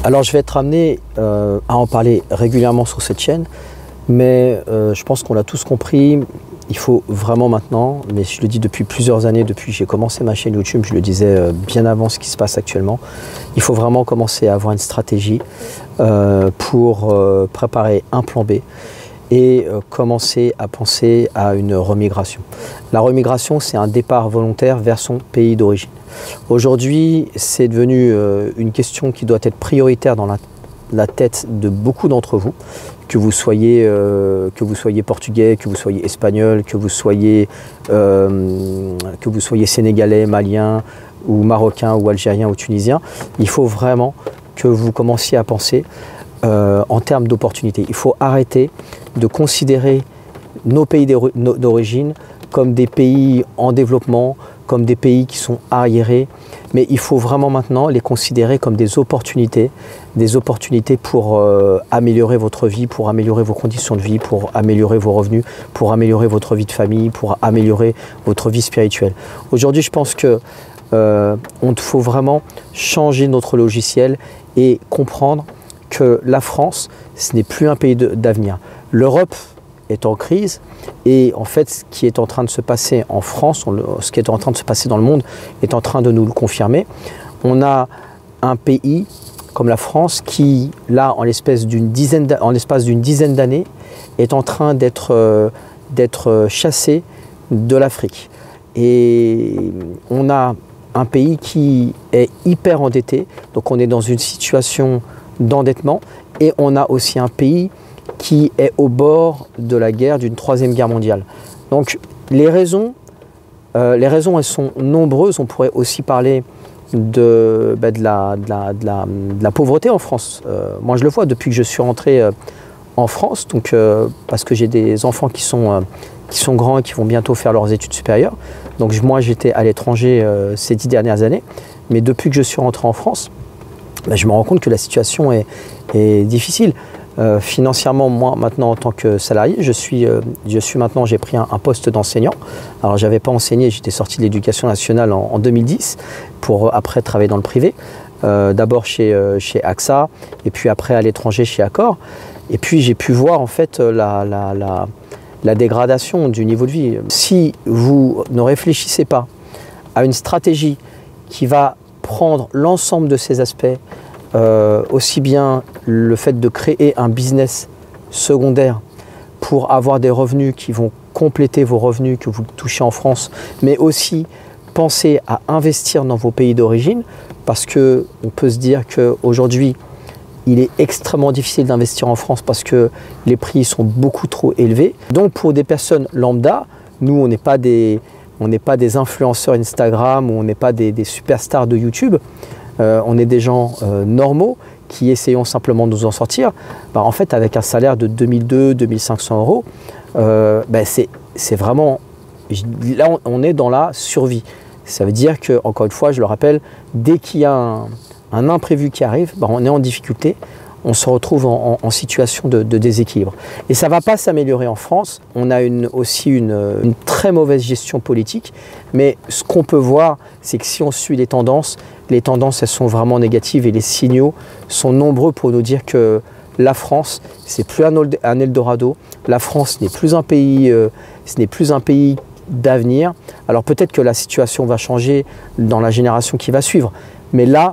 Alors je vais être amené à en parler régulièrement sur cette chaîne, mais je pense qu'on l'a tous compris, il faut vraiment maintenant, mais je le dis depuis plusieurs années, depuis que j'ai commencé ma chaîne YouTube, je le disais bien avant ce qui se passe actuellement, il faut vraiment commencer à avoir une stratégie pour préparer un plan B et commencer à penser à une remigration. La remigration, c'est un départ volontaire vers son pays d'origine. Aujourd'hui, c'est devenu une question qui doit être prioritaire dans la tête de beaucoup d'entre vous, que vous soyez portugais, que vous soyez espagnol, que vous soyez sénégalais, malien, ou marocain, ou algérien, ou tunisien. Il faut vraiment que vous commenciez à penser en termes d'opportunités. Il faut arrêter de considérer nos pays d'origine comme des pays en développement, comme des pays qui sont arriérés, mais il faut vraiment maintenant les considérer comme des opportunités pour améliorer votre vie, pour améliorer vos conditions de vie, pour améliorer vos revenus, pour améliorer votre vie de famille, pour améliorer votre vie spirituelle. Aujourd'hui, je pense que on faut vraiment changer notre logiciel et comprendre que la France, ce n'est plus un pays d'avenir. L'Europe est en crise et en fait ce qui est en train de se passer en France, ce qui est en train de se passer dans le monde est en train de nous le confirmer. On a un pays comme la France qui, là, en l'espace d'une dizaine d'années, est en train d'être chassé de l'Afrique. Et on a un pays qui est hyper endetté, donc on est dans une situation d'endettement, et on a aussi un pays qui est au bord de la guerre, d'une troisième guerre mondiale. Donc les raisons elles sont nombreuses. On pourrait aussi parler de la pauvreté en France. Moi je le vois depuis que je suis rentré en France, donc, parce que j'ai des enfants qui sont grands et qui vont bientôt faire leurs études supérieures. Donc moi j'étais à l'étranger ces 10 dernières années, mais depuis que je suis rentré en France, je me rends compte que la situation est difficile. Financièrement, moi maintenant en tant que salarié, j'ai pris un poste d'enseignant. Alors j'avais pas enseigné, j'étais sorti de l'éducation nationale en 2010 pour après travailler dans le privé. D'abord chez AXA et puis après à l'étranger chez Accor. Et puis j'ai pu voir en fait la dégradation du niveau de vie. Si vous ne réfléchissez pas à une stratégie qui va prendre l'ensemble de ces aspects, aussi bien le fait de créer un business secondaire pour avoir des revenus qui vont compléter vos revenus que vous touchez en France, mais aussi penser à investir dans vos pays d'origine, parce qu'on peut se dire qu'aujourd'hui, il est extrêmement difficile d'investir en France parce que les prix sont beaucoup trop élevés. Donc pour des personnes lambda, nous on n'est pas des influenceurs Instagram ou on n'est pas des superstars de YouTube. On est des gens normaux qui essayons simplement de nous en sortir. En fait, avec un salaire de 2200–2500 €, c'est vraiment... Là, on est dans la survie. Ça veut dire que, encore une fois, je le rappelle, dès qu'il y a un imprévu qui arrive, on est en difficulté, on se retrouve en situation de déséquilibre. Et ça ne va pas s'améliorer en France. On a aussi une très mauvaise gestion politique. Mais ce qu'on peut voir, c'est que si on suit les tendances, elles sont vraiment négatives et les signaux sont nombreux pour nous dire que la France, c'est plus un Eldorado. La France n'est plus un pays, d'avenir. Alors peut-être que la situation va changer dans la génération qui va suivre. Mais là,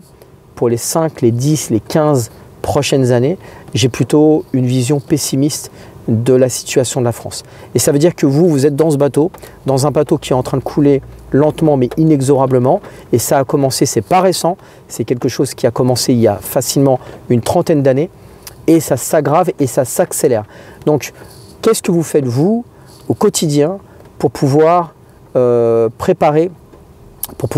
pour les 5, les 10, les 15 prochaines années, j'ai plutôt une vision pessimiste de la situation de la France. Et ça veut dire que vous êtes dans ce bateau, dans un bateau qui est en train de couler lentement mais inexorablement. Et ça a commencé, c'est pas récent, c'est quelque chose qui a commencé il y a facilement une trentaine d'années. Et ça s'aggrave et ça s'accélère. Donc, qu'est-ce que vous faites vous, au quotidien, pour pouvoir vous préparer, pour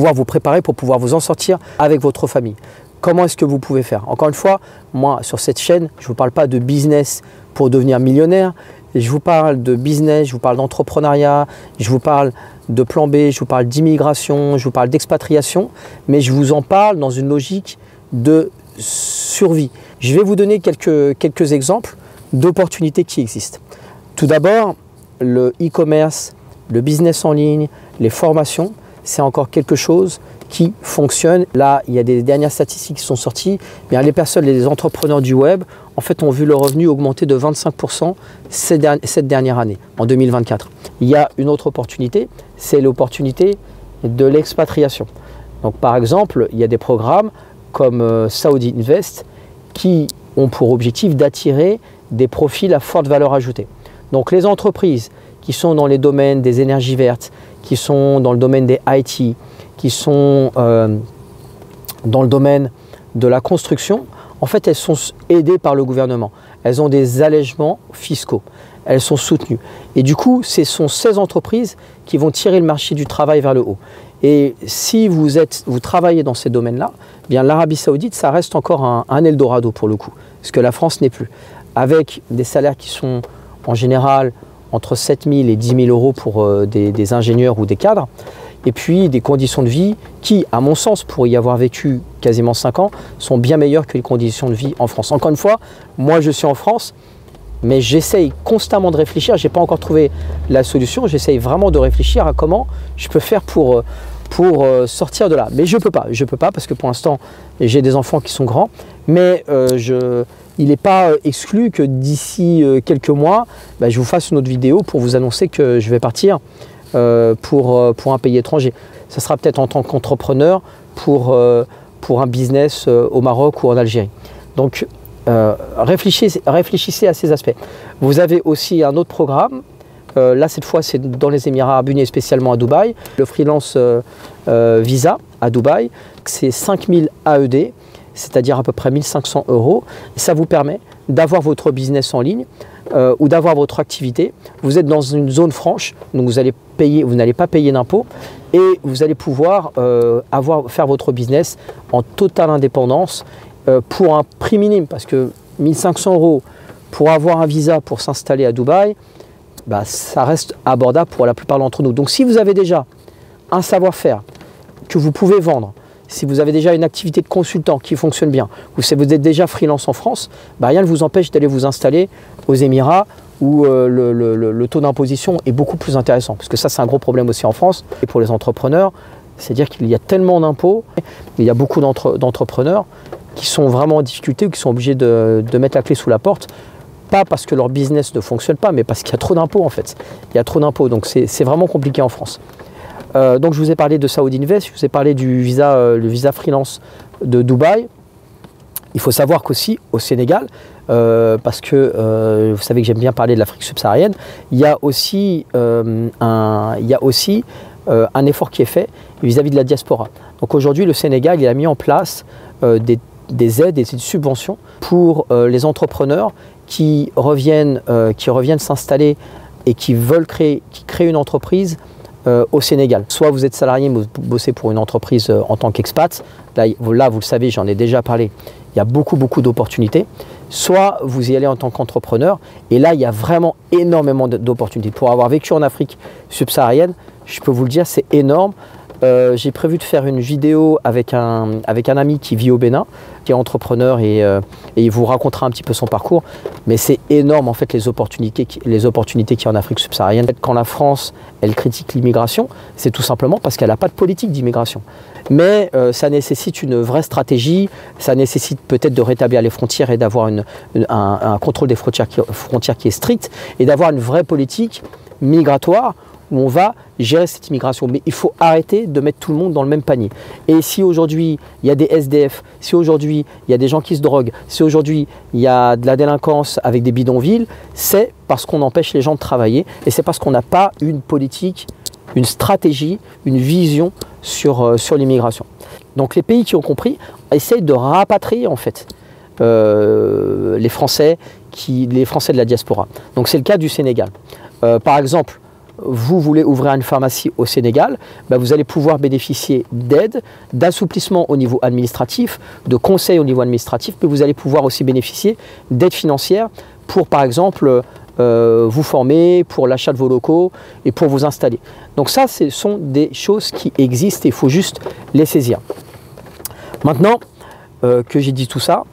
pouvoir vous en sortir avec votre famille? Comment est-ce que vous pouvez faire? Encore une fois, moi, sur cette chaîne, je ne vous parle pas de business pour devenir millionnaire. Je vous parle de business, je vous parle d'entrepreneuriat, je vous parle de plan B, je vous parle d'immigration, je vous parle d'expatriation. Mais je vous en parle dans une logique de survie. Je vais vous donner quelques exemples d'opportunités qui existent. Tout d'abord, le e-commerce, le business en ligne, les formations, c'est encore quelque chose qui fonctionnent. Là, il y a des dernières statistiques qui sont sorties. Bien, les personnes, les entrepreneurs du web, en fait, ont vu leur revenu augmenter de 25% cette dernière année, en 2024. Il y a une autre opportunité, c'est l'opportunité de l'expatriation. Donc, par exemple, il y a des programmes comme Saudi Invest qui ont pour objectif d'attirer des profils à forte valeur ajoutée. Donc, les entreprises qui sont dans les domaines des énergies vertes, qui sont dans le domaine des IT, qui sont dans le domaine de la construction, en fait, elles sont aidées par le gouvernement. Elles ont des allègements fiscaux. Elles sont soutenues. Et du coup, ce sont ces entreprises qui vont tirer le marché du travail vers le haut. Et si vous travaillez dans ces domaines-là, bien l'Arabie Saoudite, ça reste encore un Eldorado pour le coup, ce que la France n'est plus. Avec des salaires qui sont en général entre 7 000 et 10 000 euros pour des ingénieurs ou des cadres, et puis des conditions de vie qui, à mon sens, pour y avoir vécu quasiment 5 ans, sont bien meilleures que les conditions de vie en France. Encore une fois, moi je suis en France, mais j'essaye constamment de réfléchir, je n'ai pas encore trouvé la solution, j'essaye vraiment de réfléchir à comment je peux faire pour sortir de là. Mais je ne peux pas parce que pour l'instant, j'ai des enfants qui sont grands, mais il n'est pas exclu que d'ici quelques mois, je vous fasse une autre vidéo pour vous annoncer que je vais partir pour un pays étranger. Ça sera peut-être en tant qu'entrepreneur pour un business au Maroc ou en Algérie. Donc, réfléchissez à ces aspects. Vous avez aussi un autre programme. Là, cette fois, c'est dans les Émirats Arabes Unis et spécialement à Dubaï. Le freelance visa à Dubaï, c'est 5000 AED, c'est-à-dire à peu près 1500 euros. Et ça vous permet d'avoir votre business en ligne ou d'avoir votre activité. Vous êtes dans une zone franche, donc vous n'allez pas payer d'impôts et vous allez pouvoir faire votre business en totale indépendance pour un prix minime. Parce que 1500 euros pour avoir un visa pour s'installer à Dubaï, ça reste abordable pour la plupart d'entre nous. Donc si vous avez déjà un savoir-faire que vous pouvez vendre, si vous avez déjà une activité de consultant qui fonctionne bien, ou si vous êtes déjà freelance en France, rien ne vous empêche d'aller vous installer aux Émirats où le taux d'imposition est beaucoup plus intéressant. Parce que ça, c'est un gros problème aussi en France. Et pour les entrepreneurs, c'est-à-dire qu'il y a tellement d'impôts, il y a beaucoup d'entrepreneurs qui sont vraiment en difficulté ou qui sont obligés de mettre la clé sous la porte. Pas parce que leur business ne fonctionne pas, mais parce qu'il y a trop d'impôts en fait. Il y a trop d'impôts, donc c'est vraiment compliqué en France. Donc je vous ai parlé de Saudi Invest, je vous ai parlé du le visa freelance de Dubaï. Il faut savoir qu'aussi au Sénégal, parce que vous savez que j'aime bien parler de l'Afrique subsaharienne, il y a aussi un effort qui est fait vis-à-vis de la diaspora. Donc aujourd'hui, le Sénégal il a mis en place des aides et des subventions pour les entrepreneurs qui reviennent s'installer et qui créent une entreprise au Sénégal. Soit vous êtes salarié, mais vous bossez pour une entreprise en tant qu'expat. Là, vous le savez, j'en ai déjà parlé. Il y a beaucoup d'opportunités. Soit vous y allez en tant qu'entrepreneur. Et là, il y a vraiment énormément d'opportunités. Pour avoir vécu en Afrique subsaharienne, je peux vous le dire, c'est énorme. J'ai prévu de faire une vidéo avec un ami qui vit au Bénin, qui est entrepreneur et il vous racontera un petit peu son parcours. Mais c'est énorme en fait les opportunités qu'il y a en Afrique subsaharienne. Quand la France, elle critique l'immigration, c'est tout simplement parce qu'elle n'a pas de politique d'immigration. Mais ça nécessite une vraie stratégie, ça nécessite peut-être de rétablir les frontières et d'avoir un contrôle des frontières qui est strict et d'avoir une vraie politique migratoire où on va gérer cette immigration. Mais il faut arrêter de mettre tout le monde dans le même panier. Et si aujourd'hui, il y a des SDF, si aujourd'hui, il y a des gens qui se droguent, si aujourd'hui, il y a de la délinquance avec des bidonvilles, c'est parce qu'on empêche les gens de travailler et c'est parce qu'on n'a pas une politique, une stratégie, une vision sur l'immigration. Donc les pays qui ont compris essayent de rapatrier en fait les Français de la diaspora. Donc c'est le cas du Sénégal. Par exemple, vous voulez ouvrir une pharmacie au Sénégal, vous allez pouvoir bénéficier d'aide, d'assouplissement au niveau administratif, de conseils au niveau administratif, mais vous allez pouvoir aussi bénéficier d'aide financière pour, par exemple, vous former, pour l'achat de vos locaux et pour vous installer. Donc ça, ce sont des choses qui existent et il faut juste les saisir. Maintenant que j'ai dit tout ça,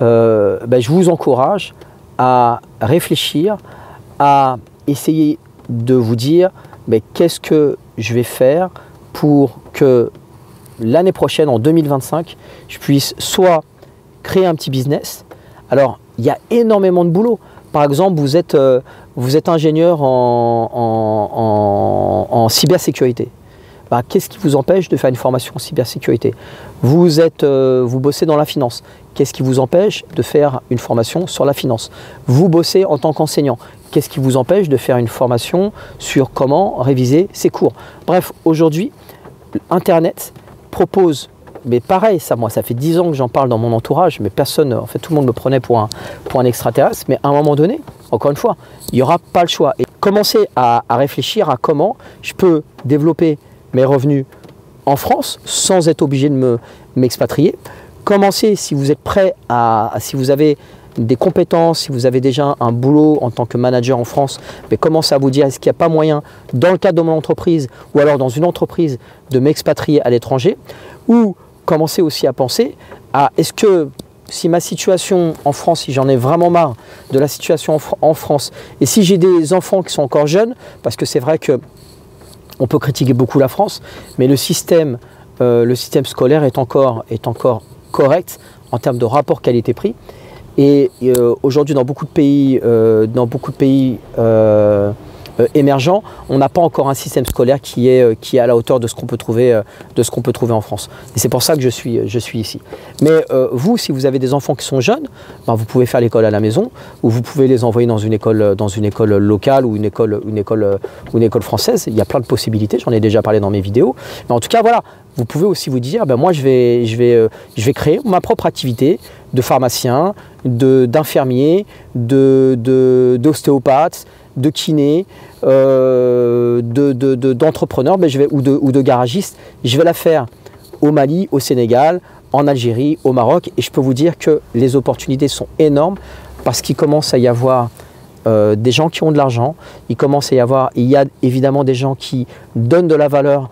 je vous encourage à réfléchir, à essayer de vous dire qu'est-ce que je vais faire pour que l'année prochaine, en 2025, je puisse soit créer un petit business. Alors, il y a énormément de boulot. Par exemple, vous êtes ingénieur en cybersécurité. Bah, qu'est-ce qui vous empêche de faire une formation en cybersécurité? Vous bossez dans la finance. Qu'est-ce qui vous empêche de faire une formation sur la finance? Vous bossez en tant qu'enseignant. Qu'est-ce qui vous empêche de faire une formation sur comment réviser ses cours? Bref, aujourd'hui, Internet propose, mais pareil, ça fait 10 ans que j'en parle dans mon entourage, mais personne, en fait, tout le monde me prenait pour un extraterrestre, mais à un moment donné, encore une fois, il n'y aura pas le choix. Et commencer à réfléchir à comment je peux développer mes revenus en France sans être obligé de m'expatrier. Commencez, si vous êtes prêt si vous avez des compétences, si vous avez déjà un boulot en tant que manager en France, mais commencez à vous dire, est-ce qu'il n'y a pas moyen, dans le cadre de mon entreprise ou alors dans une entreprise, de m'expatrier à l'étranger, ou commencez aussi à penser à, est-ce que si ma situation en France, si j'en ai vraiment marre de la situation en France, et si j'ai des enfants qui sont encore jeunes, parce que c'est vrai que on peut critiquer beaucoup la France, mais le système scolaire est encore correct en termes de rapport qualité-prix. Et aujourd'hui, dans beaucoup de pays, émergents, on n'a pas encore un système scolaire qui est à la hauteur de ce qu'on peut trouver, en France. Et c'est pour ça que je suis ici. Mais vous, si vous avez des enfants qui sont jeunes, ben vous pouvez faire l'école à la maison, ou vous pouvez les envoyer dans une école locale ou une école française. Il y a plein de possibilités. J'en ai déjà parlé dans mes vidéos. Mais en tout cas, voilà. Vous pouvez aussi vous dire, ben moi je vais créer ma propre activité de pharmacien, d'infirmier, d'ostéopathe, de kiné, d'entrepreneur, ben ou de garagiste. Je vais la faire au Mali, au Sénégal, en Algérie, au Maroc. Et je peux vous dire que les opportunités sont énormes parce qu'il commence à y avoir des gens qui ont de l'argent. Il y a évidemment des gens qui donnent de la valeur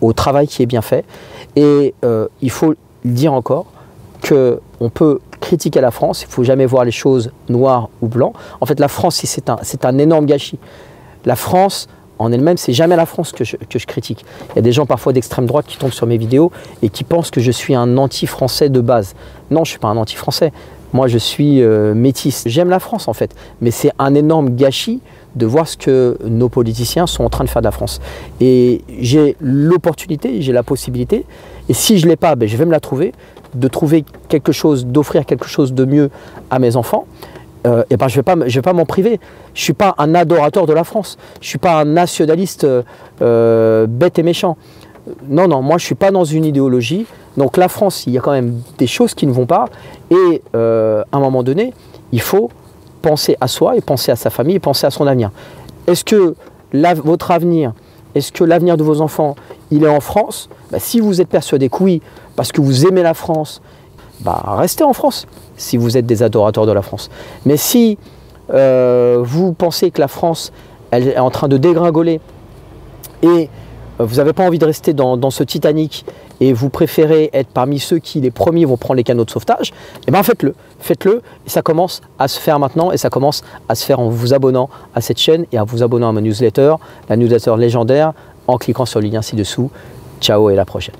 au travail qui est bien fait. Et il faut dire encore qu'on peut critiquer la France, il ne faut jamais voir les choses noires ou blancs. En fait, la France, c'est un énorme gâchis. La France, en elle-même, c'est jamais la France que je critique. Il y a des gens parfois d'extrême droite qui tombent sur mes vidéos et qui pensent que je suis un anti-français de base. Non, je ne suis pas un anti-français. Moi, je suis métis. J'aime la France, en fait. Mais c'est un énorme gâchis de voir ce que nos politiciens sont en train de faire de la France. Et j'ai l'opportunité, j'ai la possibilité, et si je ne l'ai pas, ben, je vais me la trouver, de trouver quelque chose, d'offrir quelque chose de mieux à mes enfants. Et ben, je vais pas m'en priver. Je ne suis pas un adorateur de la France. Je ne suis pas un nationaliste bête et méchant. Non, moi je ne suis pas dans une idéologie. Donc la France, il y a quand même des choses qui ne vont pas. Et à un moment donné, il faut penser à soi et penser à sa famille et penser à son avenir. Est-ce que votre avenir, est-ce que l'avenir de vos enfants, il est en France? Ben, si vous êtes persuadé que oui, parce que vous aimez la France, ben, restez en France si vous êtes des adorateurs de la France. Mais si vous pensez que la France elle est en train de dégringoler et vous n'avez pas envie de rester dans ce Titanic et vous préférez être parmi ceux qui les premiers vont prendre les canaux de sauvetage, eh ben faites-le. Faites-le et ça commence à se faire maintenant et ça commence à se faire en vous abonnant à cette chaîne et en vous abonnant à ma newsletter, la newsletter légendaire, en cliquant sur le lien ci-dessous. Ciao et à la prochaine.